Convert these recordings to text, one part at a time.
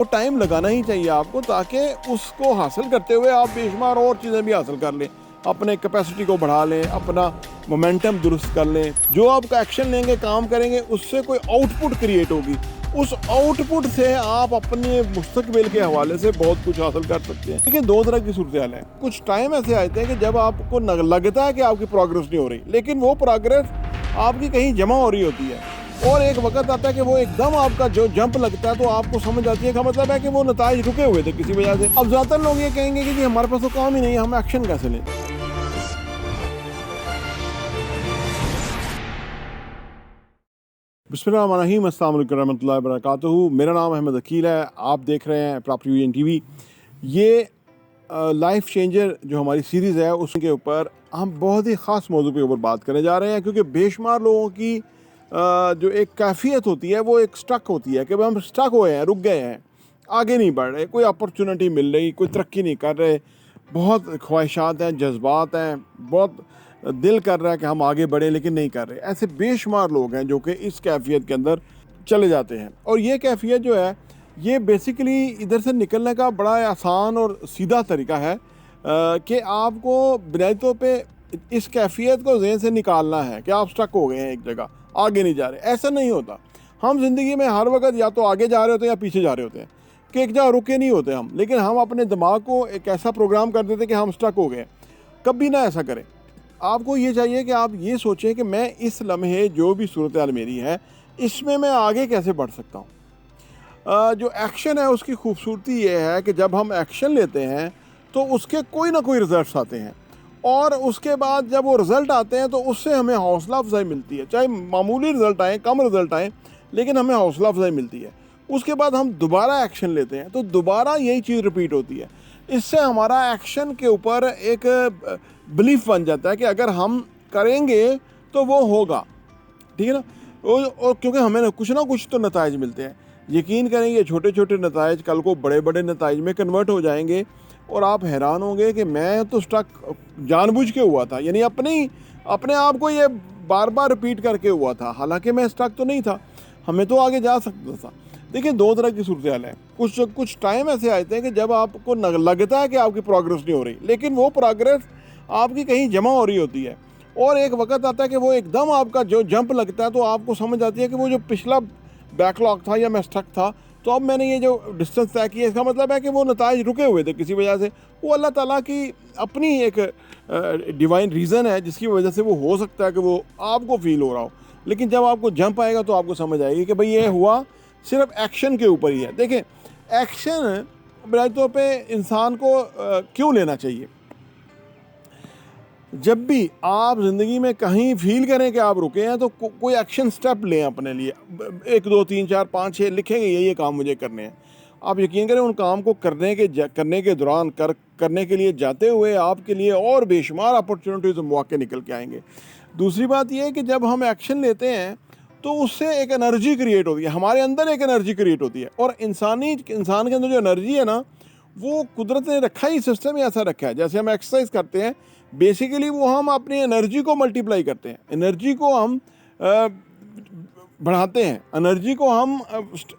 वो टाइम लगाना ही चाहिए आपको, ताकि उसको हासिल करते हुए आप बेशुमार और चीज़ें भी हासिल कर लें, अपने कैपेसिटी को बढ़ा लें, अपना मोमेंटम दुरुस्त कर लें। जो आप एक्शन लेंगे, काम करेंगे, उससे कोई आउटपुट क्रिएट होगी। उस आउटपुट से आप अपने मुस्तकबिल के हवाले से बहुत कुछ हासिल कर सकते हैं। लेकिन दो तरह की सूरत है। कुछ टाइम ऐसे आते हैं कि जब आपको लगता है कि आपकी प्रोग्रेस नहीं हो रही, लेकिन वो प्रोग्रेस आपकी कहीं जमा हो रही होती है, और एक वक्त आता है कि वो एकदम आपका जो जंप लगता है, तो आपको समझ आती है, का मतलब है कि वो नताइज रुके हुए थे किसी वजह से। अब ज़्यादातर लोग ये कहेंगे कि जी हमारे पास तो काम ही नहीं है, हम एक्शन कैसे लें। बिस्मिल्लाहिर्रहमानिर्रहीम, अस्सलाम वालेकुम रहमतुल्लाहि व बरकातुहू। मेरा नाम अहमद अकील है। आप देख रहे हैं प्रॉपर्टी वीजन टीवी। ये लाइफ चेंजर जो हमारी सीरीज़ है, उसके ऊपर हम बहुत ही ख़ास मौजू के ऊपर बात करने जा रहे हैं, क्योंकि बेशुमार लोगों की जो एक कैफियत होती है, वो एक स्टक होती है कि हम स्टक हुए हैं, रुक गए हैं, आगे नहीं बढ़ रहे, कोई अपॉर्चुनिटी मिल रही, कोई तरक्की नहीं कर रहे, बहुत ख्वाहिशात हैं, जज्बात हैं, बहुत दिल कर रहा है कि हम आगे बढ़ें, लेकिन नहीं कर रहे। ऐसे बेशुमार लोग हैं जो कि इस कैफियत के अंदर चले जाते हैं। और ये कैफियत जो है, ये बेसिकली इधर से निकलने का बड़ा आसान और सीधा तरीका है कि आपको बुनियादी तौर पे इस कैफियत को ज़हन से निकालना है कि आप स्टक हो गए हैं एक जगह, आगे नहीं जा रहे। ऐसा नहीं होता। हम ज़िंदगी में हर वक्त या तो आगे जा रहे होते हैं या पीछे जा रहे होते हैं, कि एक जगह रुके नहीं होते हम। लेकिन हम अपने दिमाग को एक ऐसा प्रोग्राम कर देते हैं कि हम स्टक हो गए। कभी ना ऐसा करें। आपको ये चाहिए कि आप ये सोचें कि मैं इस लम्हे जो भी सूरत हाल मेरी है, इसमें मैं आगे कैसे बढ़ सकता हूँ। जो एक्शन है, उसकी खूबसूरती ये है कि जब हम एक्शन लेते हैं तो उसके कोई ना कोई रिज़ल्ट्स आते हैं, और उसके बाद जब वो रिज़ल्ट आते हैं तो उससे हमें हौसला अफजाई मिलती है। चाहे मामूली रिज़ल्ट आए, कम रिज़ल्ट आए, लेकिन हमें हौसला अफजाई मिलती है। उसके बाद हम दोबारा एक्शन लेते हैं तो दोबारा यही चीज़ रिपीट होती है। इससे हमारा एक्शन के ऊपर एक बिलीफ बन जाता है कि अगर हम करेंगे तो वो होगा, ठीक है ना। और क्योंकि हमें कुछ ना कुछ तो नताइज मिलते हैं। यकीन करेंगे, छोटे छोटे नताइज कल को बड़े बड़े नताइज में कन्वर्ट हो जाएंगे, और आप हैरान होंगे कि मैं तो स्टक जानबूझ के हुआ था, यानी अपने आप को ये बार बार रिपीट करके हुआ था, हालांकि मैं स्टक तो नहीं था, हमें तो आगे जा सकता था। देखिए, दो तरह की सूरत हाल है। कुछ टाइम ऐसे आते हैं कि जब आपको लगता है कि आपकी प्रोग्रेस नहीं हो रही, लेकिन वो प्रोग्रेस आपकी कहीं जमा हो रही होती है, और एक वक्त आता है कि वो एकदम आपका जो जंप लगता है, तो आपको समझ आती है कि वो जो पिछला बैकलॉग था या मैं स्टक था, तो अब मैंने ये जो डिस्टेंस तय किया, इसका मतलब है कि वो नताइज रुके हुए थे किसी वजह से। वो अल्लाह ताला की अपनी एक डिवाइन रीज़न है, जिसकी वजह से वो हो सकता है कि वो आपको फील हो रहा हो। लेकिन जब आपको जंप आएगा तो आपको समझ आएगी कि भाई ये हुआ सिर्फ एक्शन के ऊपर ही है। देखें, एक्शन बुनियादी तौर पे इंसान को क्यों लेना चाहिए। जब भी आप ज़िंदगी में कहीं फील करें कि आप रुके हैं, तो कोई एक्शन स्टेप लें अपने लिए। 1 2 3 4 5 6 लिखेंगे, ये काम मुझे करने हैं। आप यकीन करें, उन काम को करने के दौरान करने के लिए जाते हुए आपके लिए और बेशुमार अपॉर्चुनिटीज़ और मौके निकल के आएंगे। दूसरी बात यह है कि जब हम एक्शन लेते हैं तो उससे एक एनर्जी क्रिएट होती है, हमारे अंदर एक एनर्जी क्रिएट होती है। और इंसान के अंदर जो एनर्जी है ना, वो कुदरत ने रखा ही, सिस्टम ही ऐसा रखा है। जैसे हम एक्सरसाइज करते हैं, बेसिकली वो हम अपनी एनर्जी को मल्टीप्लाई करते हैं, एनर्जी को हम बढ़ाते हैं, एनर्जी को हम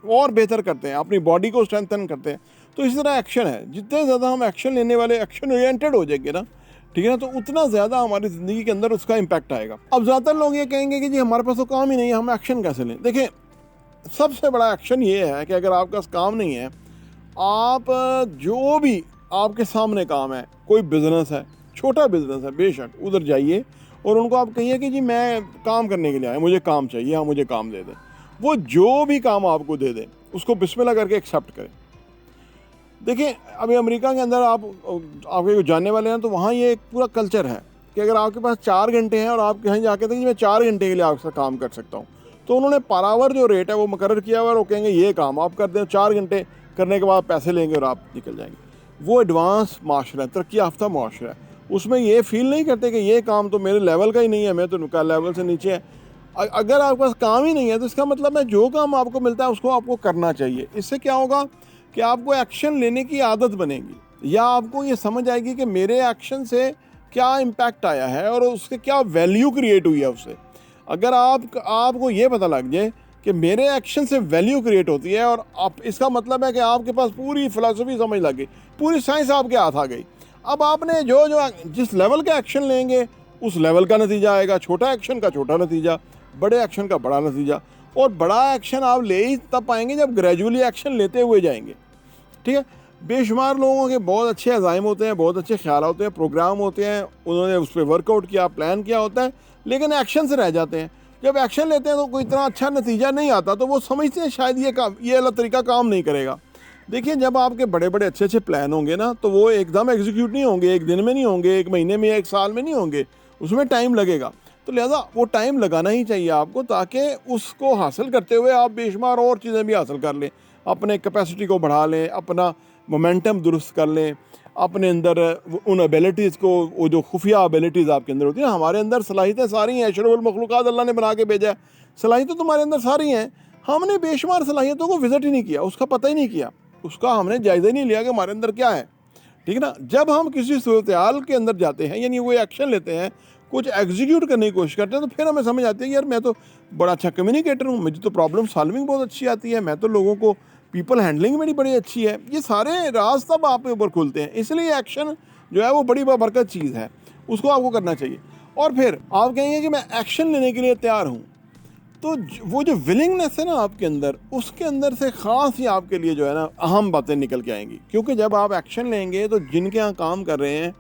और बेहतर करते हैं, अपनी बॉडी को स्ट्रेंथन करते हैं। तो इसी तरह एक्शन है। जितने ज़्यादा हम एक्शन लेने वाले, एक्शन ओरिएंटेड हो जाएंगे ना, ठीक है ना, तो उतना ज़्यादा हमारी ज़िंदगी के अंदर उसका इम्पैक्ट आएगा। अब ज़्यादातर लोग ये कहेंगे कि जी हमारे पास तो काम ही नहीं है, हम एक्शन कैसे लें। देखें, सबसे बड़ा एक्शन ये है कि अगर आपके पास काम नहीं है, आप जो भी आपके सामने काम है, कोई बिज़नेस है, छोटा बिज़नेस है, बेशक उधर जाइए और उनको आप कहिए कि जी मैं काम करने के लिए आया, मुझे काम चाहिए, हाँ मुझे काम दे दें। वो जो भी काम आपको दे दें, उसको बिस्मिल्लाह करके एक्सेप्ट करें। देखिए, अभी अमेरिका के अंदर आपके जानने वाले हैं, तो वहाँ ये एक पूरा कल्चर है कि अगर आपके पास 4 घंटे हैं और आप कहीं जाके देखें मैं 4 घंटे के लिए आपसे काम कर सकता हूँ, तो उन्होंने पर आवर जो रेट है वो मुकर्रर किया हुआ है। वो कहेंगे ये काम आप कर दें, 4 घंटे करने के बाद पैसे लेंगे और आप निकल जाएंगे। वो एडवांस माशरा है, तरक्की याफ्ता माशरा है। उसमें ये फील नहीं करते कि ये काम तो मेरे लेवल का ही नहीं है, मैं तो उनका लेवल से नीचे है। अगर आपके पास काम ही नहीं है, तो इसका मतलब है जो काम आपको मिलता है उसको आपको करना चाहिए। इससे क्या होगा कि आपको एक्शन लेने की आदत बनेगी, या आपको ये समझ आएगी कि मेरे एक्शन से क्या इम्पैक्ट आया है और उसके क्या वैल्यू क्रिएट हुई है उससे। अगर आपको ये पता लग जाए कि मेरे एक्शन से वैल्यू क्रिएट होती है, और आप इसका मतलब है कि आपके पास पूरी फ़िलासफ़ी समझ लग गई, पूरी साइंस आपके हाथ आ गई। अब आपने जो जो जिस लेवल का एक्शन लेंगे उस लेवल का नतीजा आएगा। छोटा एक्शन का छोटा नतीजा, बड़े एक्शन का बड़ा नतीजा। और बड़ा एक्शन आप ले ही तब पाएंगे जब ग्रेजुअली एक्शन लेते हुए जाएंगे। ठीक है, बेशुमार लोगों के बहुत अच्छे अज़ाइम होते हैं, बहुत अच्छे ख्याल होते हैं, प्रोग्राम होते हैं, उन्होंने उस पर वर्कआउट किया, प्लान किया होता है, लेकिन एक्शन से रह जाते हैं। जब एक्शन लेते हैं तो कोई इतना अच्छा नतीजा नहीं आता, तो वो समझते हैं शायद ये अलग तरीका काम नहीं करेगा। देखिए, जब आपके बड़े बड़े अच्छे अच्छे प्लान होंगे ना, तो वो एकदम एग्जीक्यूट नहीं होंगे, एक दिन में नहीं होंगे, एक महीने में, एक साल में नहीं होंगे, उसमें टाइम लगेगा। तो लिहाजा वो टाइम लगाना ही चाहिए आपको, ताकि उसको हासिल करते हुए आप बेशुमार और चीज़ें भी हासिल कर लें, अपने कैपेसिटी को बढ़ा लें, अपना मोमेंटम दुरुस्त कर लें, अपने अंदर उन एबिलिटीज़ को, वो जो खुफिया एबिलिटीज़ आपके अंदर होती हैं, हमारे अंदर सलाहियतें सारी हैं, अशरफुल मखलूक़ात अल्लाह ने बना के भेजा है, सलाहियतें तुम्हारे अंदर सारी हैं। हमने बेशुमार सलाहियतों को विज़िट ही नहीं किया, उसका पता ही नहीं किया, उसका हमने जायज़ा ही नहीं लिया कि हमारे अंदर क्या है। ठीक है ना। जब हम किसी सूरत-ए-हाल के अंदर जाते हैं, यानी वो एक्शन लेते हैं, कुछ एग्जीक्यूट करने की कोशिश करते हैं, तो फिर हमें समझ आती है कि यार मैं तो बड़ा अच्छा कम्युनिकेटर हूँ, मुझे तो प्रॉब्लम सॉल्विंग बहुत अच्छी आती है, मैं तो लोगों को पीपल हैंडलिंग मेरी बड़ी अच्छी है। ये सारे राज तब आप ऊपर खुलते हैं। इसलिए एक्शन जो है वो बड़ी बाबरकत चीज़ है, उसको आपको करना चाहिए। और फिर आप कहेंगे कि मैं एक्शन लेने के लिए तैयार हूँ, तो वो जो विलिंगनेस है ना आपके अंदर, उसके अंदर से ख़ास ही आपके लिए जो है ना अहम बातें निकल के आएंगी। क्योंकि जब आप एक्शन लेंगे तो जिनके यहाँ काम कर रहे हैं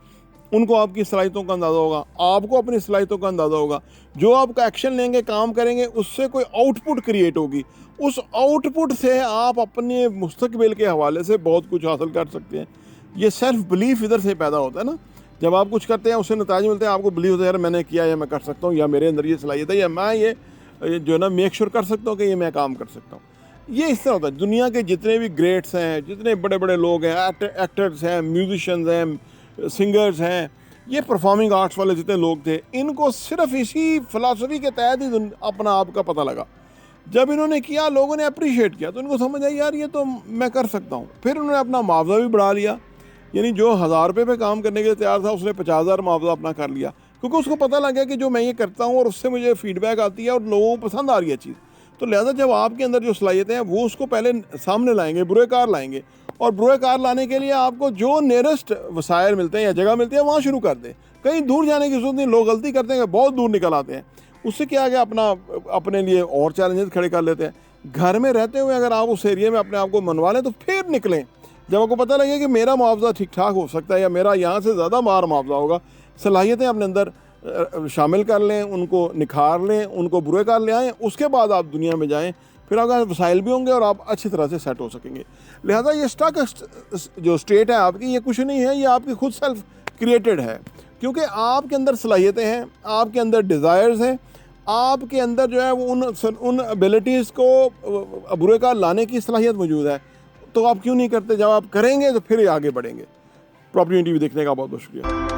उनको आपकी सलाहियतों का अंदाज़ा होगा, आपको अपनी सलाहियतों का अंदाज़ा होगा। जो आपका एक्शन लेंगे, काम करेंगे, उससे कोई आउटपुट क्रिएट होगी, उस आउटपुट से आप अपने मुस्तकबिल के हवाले से बहुत कुछ हासिल कर सकते हैं। ये सेल्फ बिलीफ इधर से पैदा होता है ना, जब आप कुछ करते हैं उससे नतीजे मिलते हैं, आपको बिलीव होता है यार मैंने किया, या मैं कर सकता हूँ, या मेरे अंदर ये सलाहियत है, या मैं ये जो है ना मेक श्योर कर सकता हूँ कि ये मैं काम कर सकता हूँ। ये इस तरह होता है। दुनिया के जितने भी ग्रेट्स हैं, जितने बड़े बड़े लोग हैं, एक्टर्स हैं, म्यूजिशियंस हैं, सिंगर्स हैं, ये परफॉर्मिंग आर्ट्स वाले जितने लोग थे, इनको सिर्फ इसी फ़िलासफ़ी के तहत ही अपना आप का पता लगा। जब इन्होंने किया, लोगों ने अप्रिशिएट किया, तो इनको समझ आई यार ये तो मैं कर सकता हूँ। फिर उन्होंने अपना मुआवजा भी बढ़ा लिया, यानी जो 1000 रुपये पे काम करने के लिए तैयार था, उसने 50,000 मुआवजा अपना कर लिया, क्योंकि उसको पता लग गया कि जो मैं ये करता हूँ और उससे मुझे फीडबैक आती है और लोगों को पसंद आ रही है चीज़। तो लिहाजा जब आपके अंदर जो सलाहियतें हैं वो उसको पहले सामने लाएंगे, बुरे कार लाएंगे, और बुरे कार लाने के लिए आपको जो नियरेस्ट वसाइल मिलते हैं या जगह मिलती है वहाँ शुरू कर दें। कहीं दूर जाने की ज़रूरत नहीं। लोग गलती करते हैं, बहुत दूर निकल आते हैं। उससे क्या है कि अपने लिए और चैलेंजेस खड़े कर लेते हैं। घर में रहते हुए अगर आप उस एरिया में अपने आप को मनवा लें, तो फिर निकलें जब आपको पता लगे कि मेरा मुआवजा ठीक ठाक हो सकता है, या मेरा यहाँ से ज़्यादा मार मुआवजा होगा। सलाहियतें अपने अंदर शामिल कर लें, उनको निखार लें, उनको बुरे कार ले आएँ, उसके बाद आप दुनिया में जाएँ, फिर आपके वसाइल भी होंगे और आप अच्छी तरह से सेट हो सकेंगे। लिहाजा ये स्टक जो स्टेट है आपकी, ये कुछ नहीं है, ये आपकी खुद सेल्फ क्रिएटेड है, क्योंकि आपके अंदर सलाहियतें हैं, आपके अंदर डिज़ायर्स हैं, आपके अंदर जो है वो उन एबिलिटीज़ को बुरे कार लाने की सलाहियत मौजूद है। तो आप क्यों नहीं करते? जब आप करेंगे तो फिर आगे बढ़ेंगे। प्रॉपर्टी टीवी देखने का बहुत बहुत शुक्रिया।